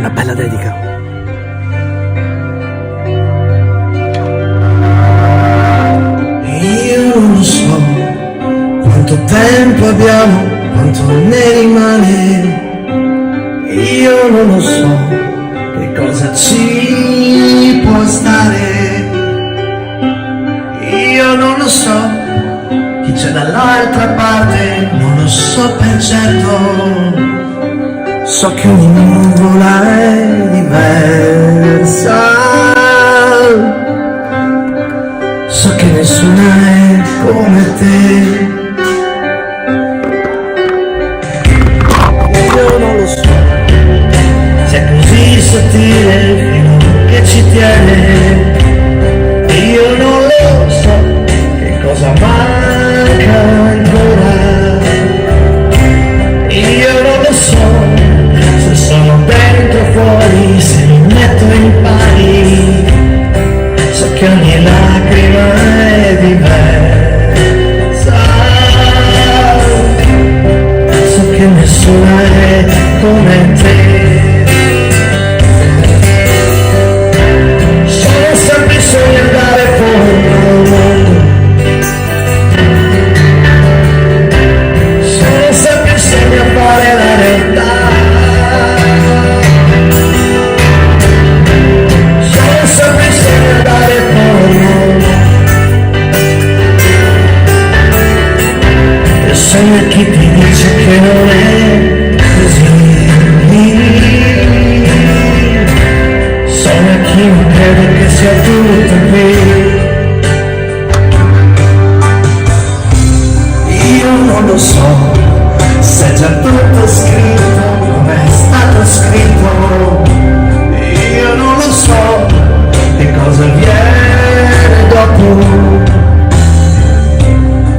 Una bella dedica. Io non lo so quanto tempo abbiamo, quanto ne rimane. Io non lo so che cosa ci può stare. Io non lo so chi c'è dall'altra parte, non lo so per certo. So che ogni nuvola è diversa, so che nessuna è come te. Io non lo so se è così sottile il filo che ci tiene. Io non lo so che cosa manca ancora. Io non lo so se sono dentro o fuori, se mi metto in pari. So che ogni lacrima è diversa, so che nessuna è come te. Sono sempre i sogni a dare forma al mondo, sono sempre i sogni a fare la realtà. Sono sempre i sogni a dare forma, e sogna chi ti dice che non è così. Sogna chi non crede che sia tutto qui. Io non lo so se è già tutto scritto, come è stato scritto. Io non lo so che cosa viene dopo.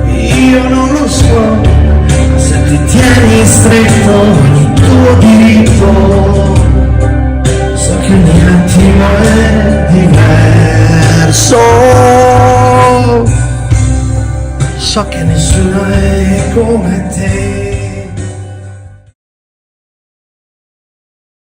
Io non lo so se ti tieni stretto ogni tuo diritto. So che ogni attimo è diverso, so che nessuno è come te.